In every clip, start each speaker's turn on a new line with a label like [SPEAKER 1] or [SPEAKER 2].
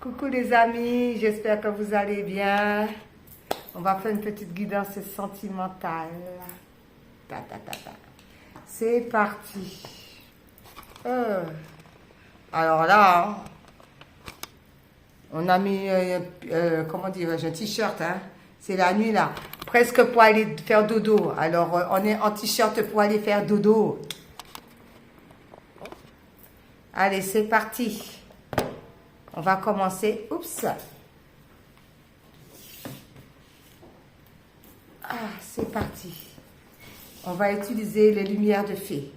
[SPEAKER 1] Coucou les amis, j'espère que vous allez bien. On va faire une petite guidance sentimentale. Ta, ta, ta, ta. C'est parti. Alors là, on a mis, comment dirais-je, un t-shirt. Hein. C'est la nuit là, presque pour aller faire dodo. Alors on est en t-shirt pour aller faire dodo. Allez, c'est parti. On va commencer. Oups. Ah, c'est parti. On va utiliser les lumières de fée.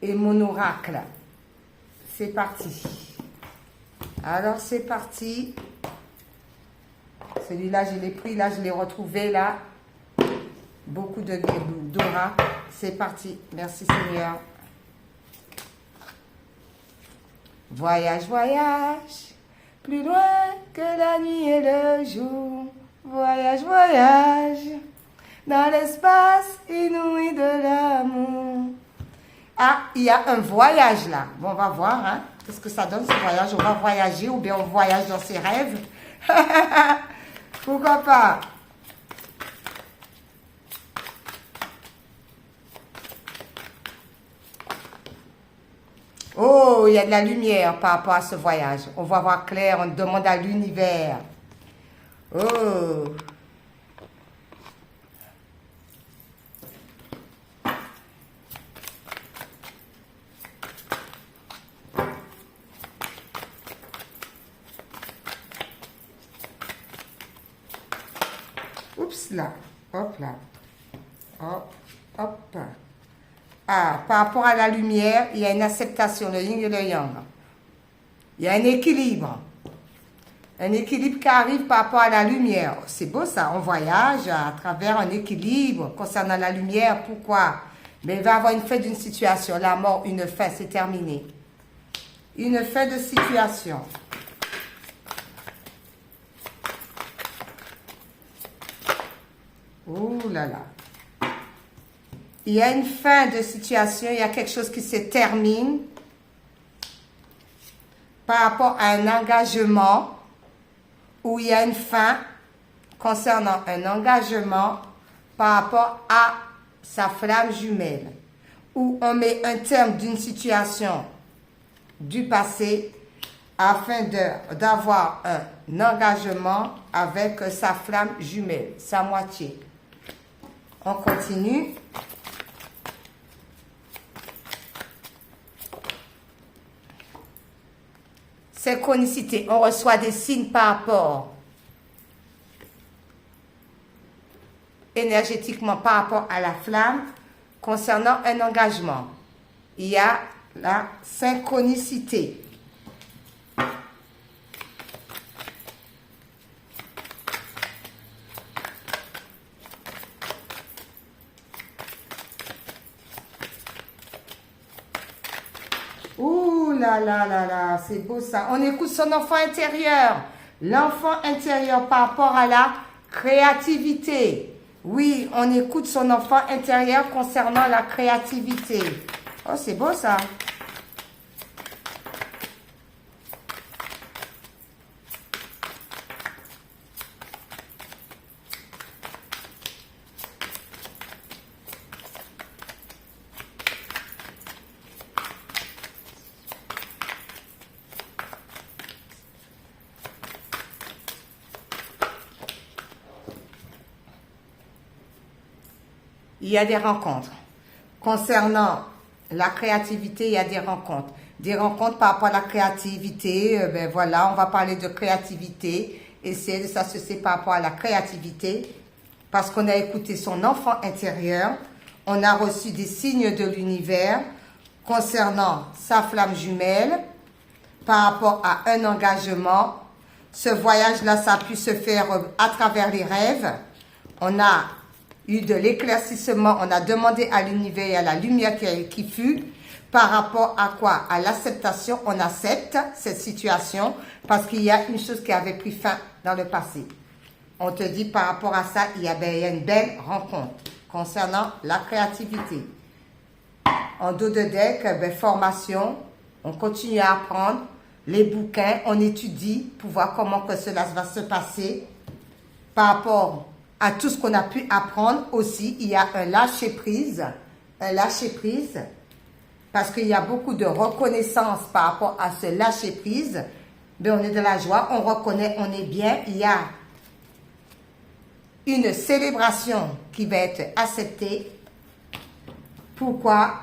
[SPEAKER 1] Et mon oracle. C'est parti. Alors, c'est parti. Celui-là, je l'ai pris. Là, je l'ai retrouvé. Là, beaucoup d'aura. C'est parti. Merci, Seigneur. Voyage, voyage, plus loin que la nuit et le jour. Voyage, voyage, dans l'espace inouï de l'amour. Ah, il y a un voyage là. Bon, on va voir, hein. Qu'est-ce que ça donne ce voyage? On va voyager ou bien on voyage dans ses rêves. Pourquoi pas? Oh, il y a de la lumière par rapport à ce voyage. On va voir clair, on demande à l'univers. Oh. Oups là. Hop là. Hop, hop. Ah, par rapport à la lumière, il y a une acceptation, le yin et le yang. Il y a un équilibre. Un équilibre qui arrive par rapport à la lumière. C'est beau ça, on voyage à travers un équilibre concernant la lumière. Pourquoi? Mais il va y avoir une fin d'une situation. La mort, une fin, c'est terminé. Une fin de situation. Ouh là là. Il y a une fin de situation, il y a quelque chose qui se termine par rapport à un engagement où il y a une fin concernant un engagement par rapport à sa flamme jumelle, où on met un terme d'une situation du passé afin d'avoir un engagement avec sa flamme jumelle, sa moitié. On continue. Synchronicité, on reçoit des signes par rapport énergétiquement par rapport à la flamme concernant un engagement. Il y a la synchronicité. Ouh là là là là, c'est beau ça. On écoute son enfant intérieur. L'enfant intérieur par rapport à la créativité. Oui, on écoute son enfant intérieur concernant la créativité. Oh, c'est beau ça. Il y a des rencontres. Concernant la créativité, il y a des rencontres. Des rencontres par rapport à la créativité, ben voilà, on va parler de créativité. Essayer de s'associer par rapport à la créativité. Parce qu'on a écouté son enfant intérieur. On a reçu des signes de l'univers concernant sa flamme jumelle. Par rapport à un engagement. Ce voyage-là, ça a pu se faire à travers les rêves. On a eu de l'éclaircissement, on a demandé à l'univers et à la lumière qui fut, par rapport à quoi? À l'acceptation, on accepte cette situation parce qu'il y a une chose qui avait pris fin dans le passé. On te dit par rapport à ça, il y a une belle rencontre concernant la créativité. En dos de deck, formation, on continue à apprendre les bouquins, on étudie pour voir comment que cela va se passer par rapport à tout ce qu'on a pu apprendre. Aussi, il y a un lâcher-prise, parce qu'il y a beaucoup de reconnaissance par rapport à ce lâcher-prise. Mais on est de la joie, on reconnaît, on est bien. Il y a une célébration qui va être acceptée. Pourquoi?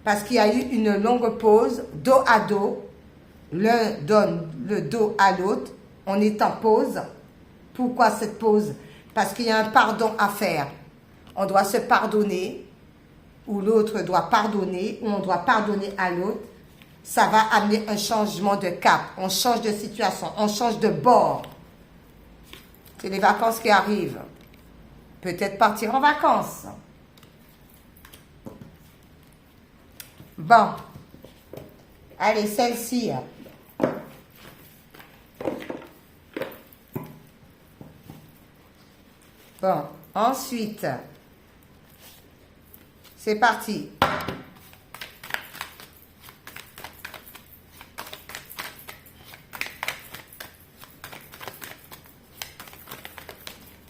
[SPEAKER 1] Parce qu'il y a eu une longue pause, dos à dos. L'un donne le dos à l'autre. On est en pause. Pourquoi cette pause? Parce qu'il y a un pardon à faire. On doit se pardonner, ou l'autre doit pardonner, ou on doit pardonner à l'autre. Ça va amener un changement de cap. On change de situation, on change de bord. C'est les vacances qui arrivent. Peut-être partir en vacances. Bon. Allez, celle-ci. Bon, ensuite, c'est parti.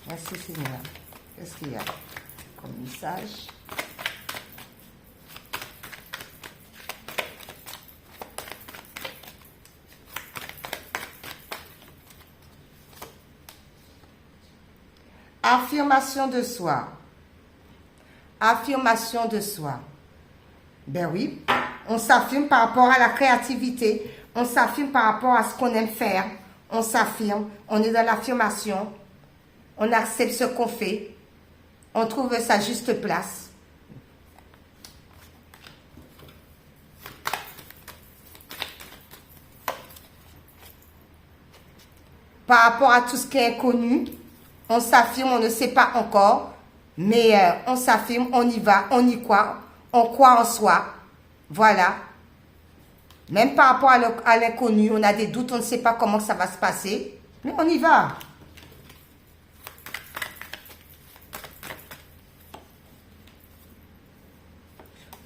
[SPEAKER 1] Merci Seigneur. Qu'est-ce qu'il y a comme message? Affirmation de soi. Affirmation de soi. Ben oui, on s'affirme par rapport à la créativité. On s'affirme par rapport à ce qu'on aime faire. On s'affirme. On est dans l'affirmation. On accepte ce qu'on fait. On trouve sa juste place. Par rapport à tout ce qui est inconnu, on s'affirme, on ne sait pas encore, mais on s'affirme, on y va, on y croit, on croit en soi. Voilà. Même par rapport à l'inconnu, on a des doutes, on ne sait pas comment ça va se passer, mais on y va.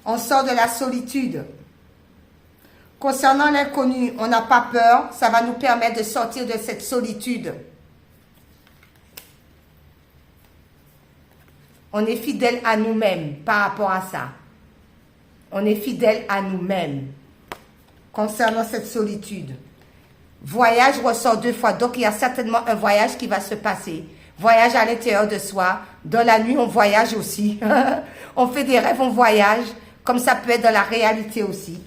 [SPEAKER 1] On sort de la solitude. Concernant l'inconnu, on n'a pas peur, ça va nous permettre de sortir de cette solitude. On est fidèle à nous-mêmes par rapport à ça. On est fidèle à nous-mêmes concernant cette solitude. Voyage ressort 2 fois, donc il y a certainement un voyage qui va se passer. Voyage à l'intérieur de soi. Dans la nuit, on voyage aussi. On fait des rêves, on voyage. Comme ça peut être dans la réalité aussi.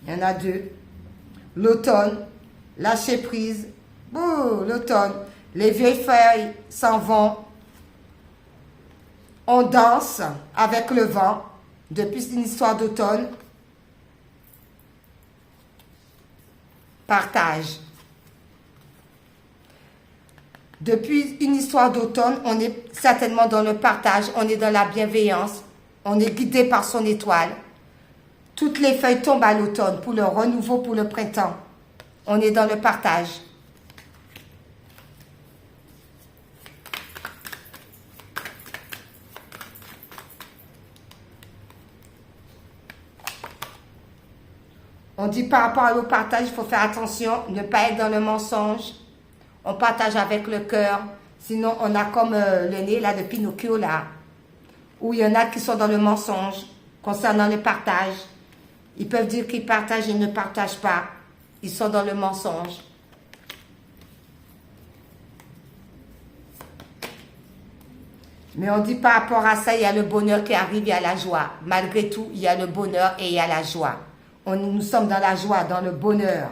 [SPEAKER 1] Il y en a 2. L'automne, lâcher prise. Ouh, l'automne. Les vieilles feuilles s'en vont. On danse avec le vent. Depuis une histoire d'automne. Partage. Depuis une histoire d'automne, on est certainement dans le partage, on est dans la bienveillance, on est guidé par son étoile. Toutes les feuilles tombent à l'automne pour le renouveau, pour le printemps. On est dans le partage. On dit par rapport au partage, il faut faire attention, ne pas être dans le mensonge. On partage avec le cœur. Sinon, on a comme le nez là de Pinocchio là. Où il y en a qui sont dans le mensonge concernant le partage. Ils peuvent dire qu'ils partagent, ils ne partagent pas. Ils sont dans le mensonge. Mais on dit par rapport à ça, il y a le bonheur qui arrive, il y a la joie. Malgré tout, il y a le bonheur et il y a la joie. Nous sommes dans la joie, dans le bonheur.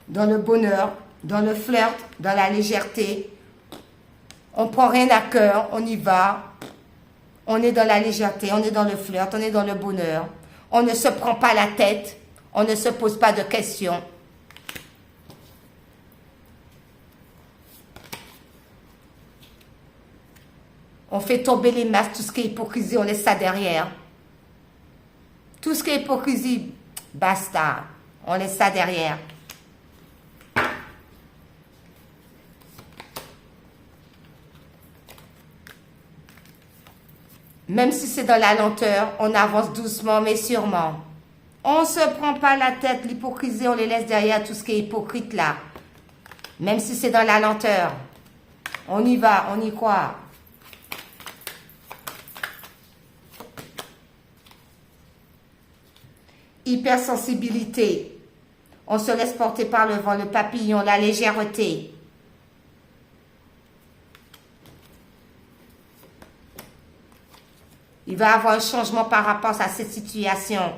[SPEAKER 1] Dans le bonheur, dans le flirt, dans la légèreté. On ne prend rien à cœur, on y va. On est dans la légèreté, on est dans le flirt, on est dans le bonheur. On ne se prend pas la tête, on ne se pose pas de questions. On fait tomber les masques, tout ce qui est hypocrisie, on laisse ça derrière. Tout ce qui est hypocrisie, basta. On laisse ça derrière. Même si c'est dans la lenteur, on avance doucement mais sûrement. On ne se prend pas la tête, l'hypocrisie, on les laisse derrière, tout ce qui est hypocrite là. Même si c'est dans la lenteur. On y va, on y croit. Hypersensibilité. On se laisse porter par le vent, le papillon, la légèreté. Il va y avoir un changement par rapport à cette situation.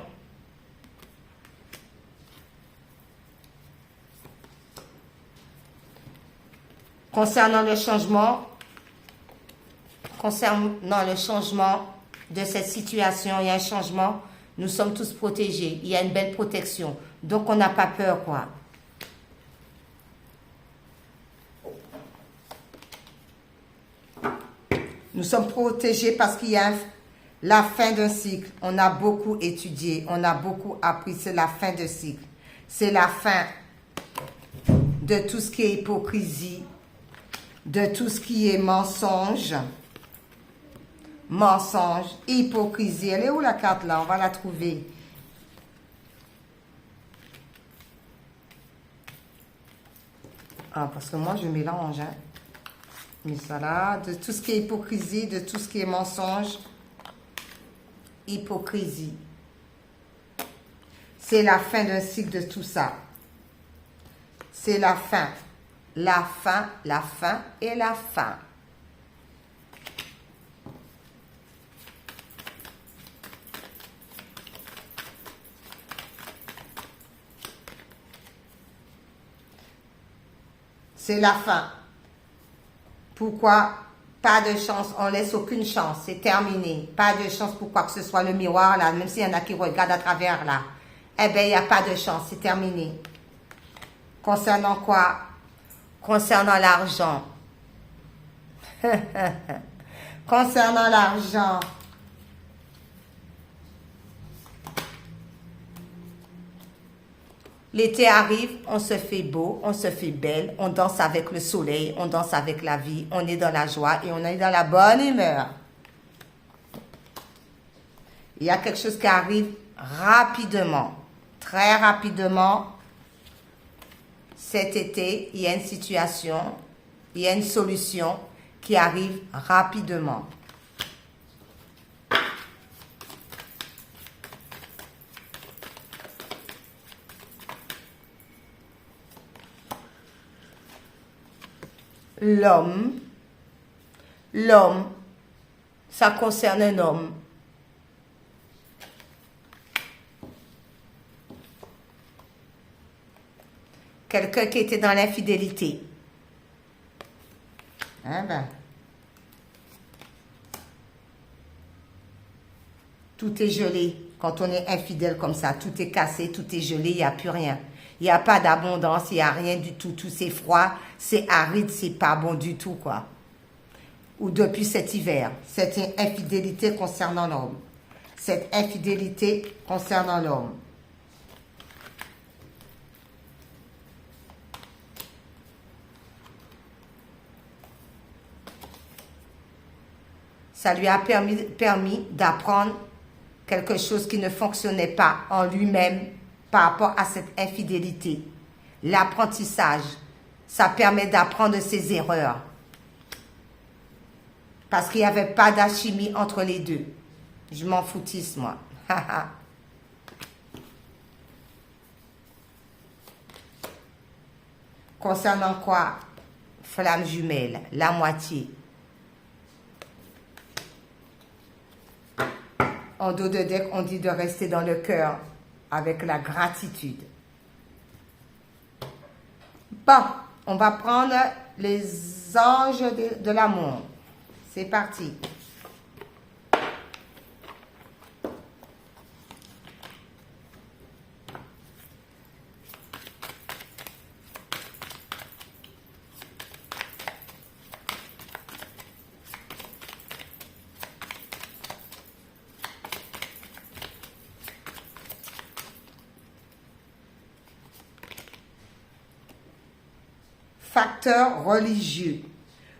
[SPEAKER 1] Concernant le changement de cette situation, il y a un changement, nous sommes tous protégés. Il y a une belle protection. Donc, on n'a pas peur, quoi. Nous sommes protégés parce qu'il y a la fin d'un cycle. On a beaucoup étudié, on a beaucoup appris. C'est la fin de cycle. C'est la fin de tout ce qui est hypocrisie, de tout ce qui est mensonge. Mensonge, hypocrisie. Elle est où la carte là? On va la trouver. Ah, parce que moi je mélange. Hein. Mais ça là, de tout ce qui est hypocrisie, de tout ce qui est mensonge. Hypocrisie. C'est la fin d'un cycle de tout ça. C'est la fin. La fin, la fin et la fin. C'est la fin. Pourquoi? Pas de chance, on laisse aucune chance, c'est terminé. Pas de chance pour quoi que ce soit, le miroir là, même s'il y en a qui regardent à travers là. Eh bien, il n'y a pas de chance, c'est terminé. Concernant quoi? Concernant l'argent. Concernant l'argent. L'été arrive, on se fait beau, on se fait belle, on danse avec le soleil, on danse avec la vie, on est dans la joie et on est dans la bonne humeur. Il y a quelque chose qui arrive rapidement, très rapidement. Cet été, il y a une situation, il y a une solution qui arrive rapidement. L'homme, ça concerne un homme. Quelqu'un qui était dans l'infidélité. Hein ben. Tout est gelé. Quand on est infidèle comme ça, tout est cassé, tout est gelé, il n'y a plus rien. Il n'y a pas d'abondance, il n'y a rien du tout. Tout c'est froid, c'est aride, c'est pas bon du tout, quoi. Ou depuis cet hiver. Cette infidélité concernant l'homme. Cette infidélité concernant l'homme. Ça lui a permis d'apprendre quelque chose qui ne fonctionnait pas en lui-même par rapport à cette infidélité. L'apprentissage, ça permet d'apprendre de ses erreurs. Parce qu'il n'y avait pas d'alchimie entre les deux. Je m'en foutisse, moi. Concernant quoi? Flamme jumelle, la moitié. En dos de deck, on dit de rester dans le cœur avec la gratitude. Bon, on va prendre les anges de l'amour. C'est parti. facteur religieux.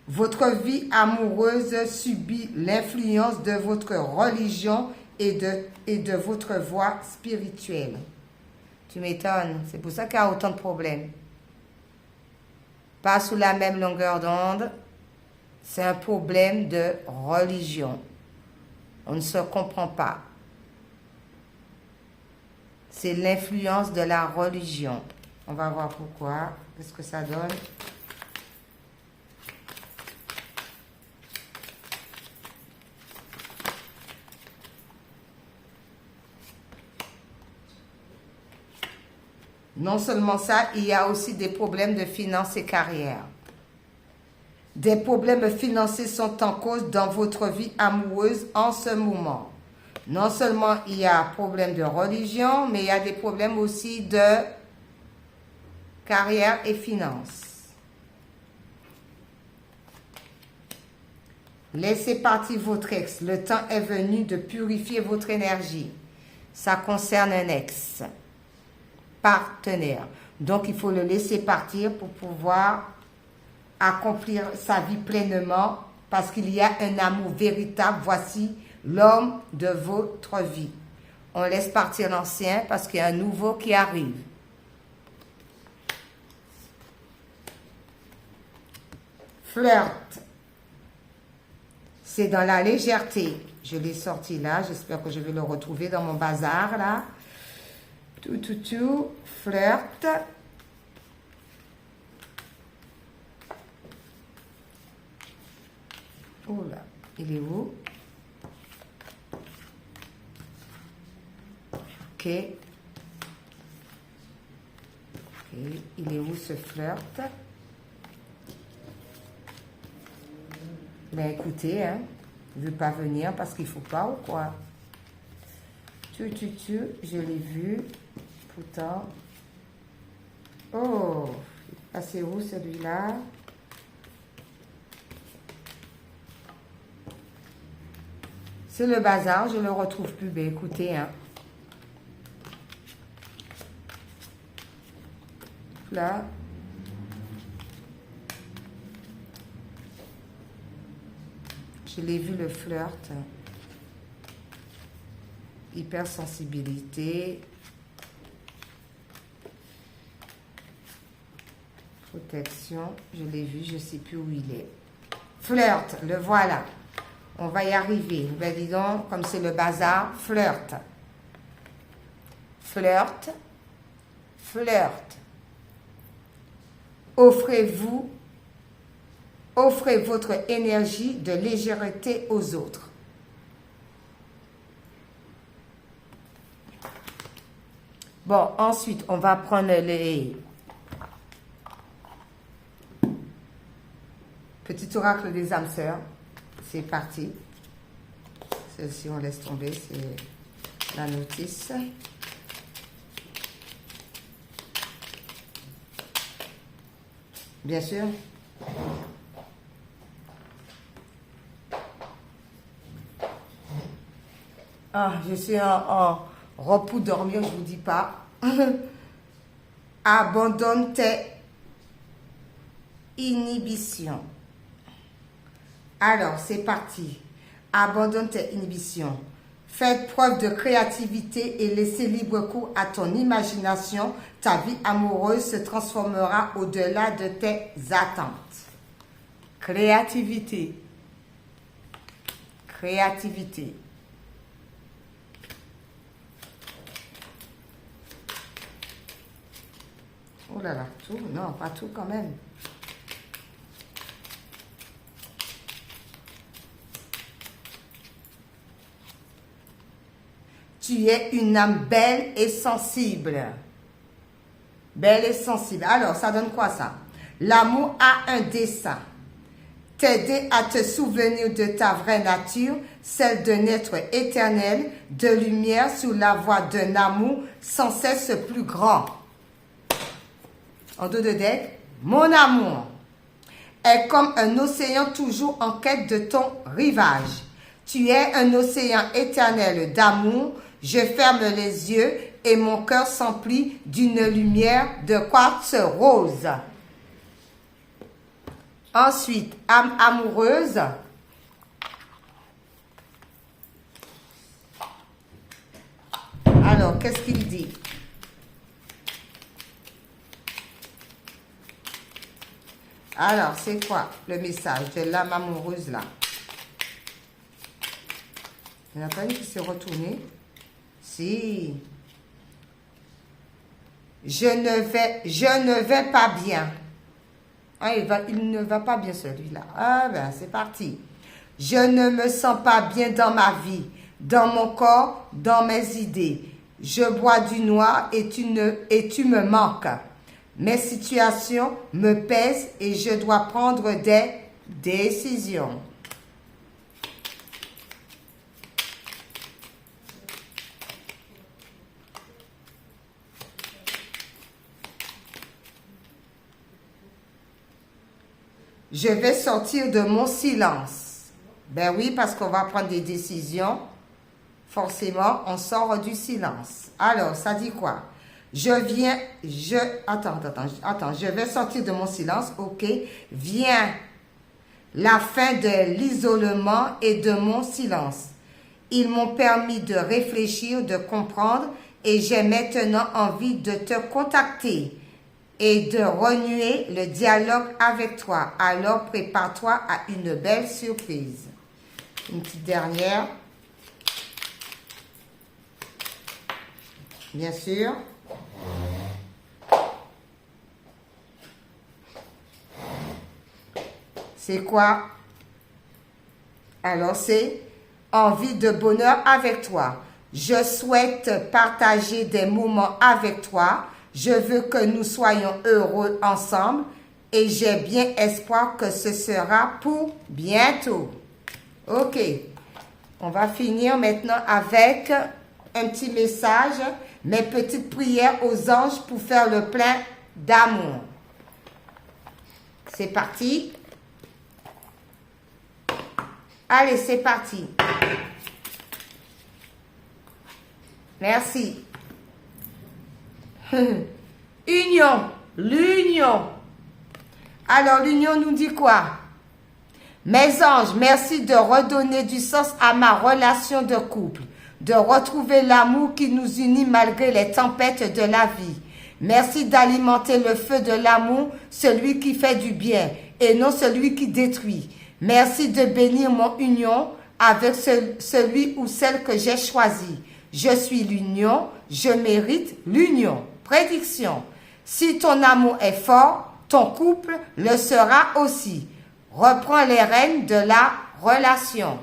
[SPEAKER 1] Votre vie amoureuse subit l'influence de votre religion et de votre voie spirituelle. Tu m'étonnes, c'est pour ça qu'il y a autant de problèmes. Pas sous la même longueur d'onde, c'est un problème de religion. On ne se comprend pas. C'est l'influence de la religion. On va voir pourquoi. Qu'est-ce que ça donne? Non seulement ça, il y a aussi des problèmes de finances et carrière. Des problèmes financiers sont en cause dans votre vie amoureuse en ce moment. Non seulement il y a un problème de religion, mais il y a des problèmes aussi de carrière et finances. Laissez partir votre ex. Le temps est venu de purifier votre énergie. Ça concerne un ex, partenaire. Donc, il faut le laisser partir pour pouvoir accomplir sa vie pleinement parce qu'il y a un amour véritable. Voici l'homme de votre vie. On laisse partir l'ancien parce qu'il y a un nouveau qui arrive. Flirt. C'est dans la légèreté. Je l'ai sorti là. J'espère que je vais le retrouver dans mon bazar là. Flirt. Oh là, il est où? Ok. Il est où ce flirt? Ben écoutez, hein, il ne veut pas venir parce qu'il ne faut pas ou quoi? Je l'ai vu. Pourtant. Oh, c'est où celui-là? C'est le bazar, je ne le retrouve plus. Ben écoutez, hein. Là. Je l'ai vu, le flirt. Hypersensibilité. Protection. Je l'ai vu, je ne sais plus où il est. Flirt, le voilà. On va y arriver. Ben dis donc, comme c'est le bazar, flirt. Flirt. Flirt. Offrez votre énergie de légèreté aux autres. Bon, ensuite, on va prendre les petits oracles des âmes sœurs. C'est parti. Celle-ci, on laisse tomber, c'est la notice. Bien sûr. Ah, je suis en robe pour dormir, je ne vous dis pas. Abandonne tes inhibitions. Alors, c'est parti. Abandonne tes inhibitions. Faites preuve de créativité et laissez libre cours à ton imagination. Ta vie amoureuse se transformera au-delà de tes attentes. Créativité. Créativité. Oh là là, tout? Non, pas tout quand même. Tu es une âme belle et sensible. Belle et sensible. Alors, ça donne quoi ça? L'amour a un dessein. T'aider à te souvenir de ta vraie nature, celle d'un être éternel, de lumière sous la voie d'un amour sans cesse plus grand. En dos de deck, mon amour est comme un océan toujours en quête de ton rivage. Tu es un océan éternel d'amour. Je ferme les yeux et mon cœur s'emplit d'une lumière de quartz rose. Ensuite, âme amoureuse. Alors, qu'est-ce qu'il dit? Alors, c'est quoi le message de l'âme amoureuse là? Il n'y en a pas une qui s'est retournée? Si. Je ne vais pas bien. Ah, il ne va pas bien celui-là. Ah ben, c'est parti. Je ne me sens pas bien dans ma vie, dans mon corps, dans mes idées. Je bois du noir et tu me manques. Mes situations me pèsent et je dois prendre des décisions. Je vais sortir de mon silence. Ben oui, parce qu'on va prendre des décisions. Forcément, on sort du silence. Alors, ça dit quoi? Attends, je vais sortir de mon silence, ok. Viens la fin de l'isolement et de mon silence. Ils m'ont permis de réfléchir, de comprendre et j'ai maintenant envie de te contacter et de renouer le dialogue avec toi. Alors, prépare-toi à une belle surprise. Une petite dernière. Bien sûr. C'est quoi? Alors, c'est envie de bonheur avec toi. Je souhaite partager des moments avec toi. Je veux que nous soyons heureux ensemble et j'ai bien espoir que ce sera pour bientôt. Ok. On va finir maintenant avec un petit message, mes petites prières aux anges pour faire le plein d'amour. C'est parti. Allez, c'est parti. Merci. Union, l'union. Alors, l'union nous dit quoi? Mes anges, merci de redonner du sens à ma relation de couple, de retrouver l'amour qui nous unit malgré les tempêtes de la vie. Merci d'alimenter le feu de l'amour, celui qui fait du bien et non celui qui détruit. Merci de bénir mon union avec celui ou celle que j'ai choisi. Je suis l'union, je mérite l'union. Prédiction. Si ton amour est fort, ton couple le sera aussi. Reprends les rênes de la relation.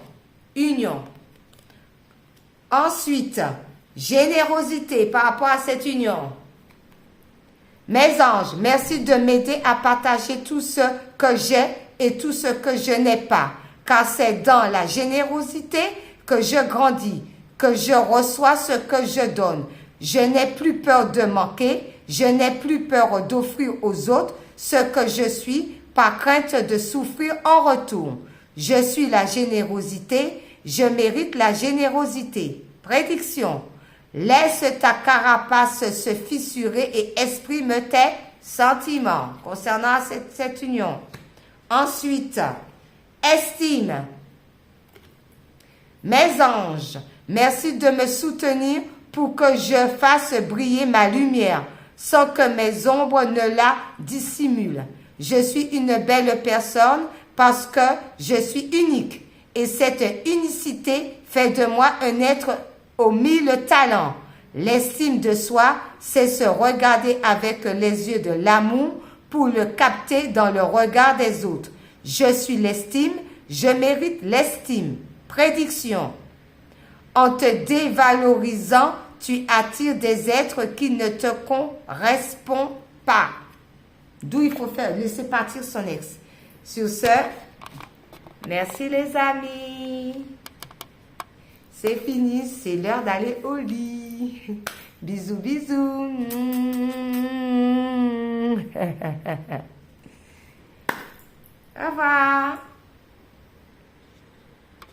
[SPEAKER 1] Union. Ensuite, générosité par rapport à cette union. Mes anges, merci de m'aider à partager tout ce que j'ai et tout ce que je n'ai pas, car c'est dans la générosité que je grandis, que je reçois ce que je donne. Je n'ai plus peur de manquer, je n'ai plus peur d'offrir aux autres ce que je suis par crainte de souffrir en retour. Je suis la générosité, je mérite la générosité. Prédiction. Laisse ta carapace se fissurer et exprime tes sentiments concernant cette union. Ensuite, estime. Mes anges, merci de me soutenir pour que je fasse briller ma lumière sans que mes ombres ne la dissimulent. Je suis une belle personne parce que je suis unique et cette unicité fait de moi un être aux 1000 talents. L'estime de soi, c'est se regarder avec les yeux de l'amour pour le capter dans le regard des autres. Je suis l'estime, je mérite l'estime. Prédiction. En te dévalorisant, tu attires des êtres qui ne te correspondent pas. D'où il faut faire, laisser partir son ex. Sur ce, merci les amis. C'est fini, c'est l'heure d'aller au lit. Bisous, bisous. Au revoir.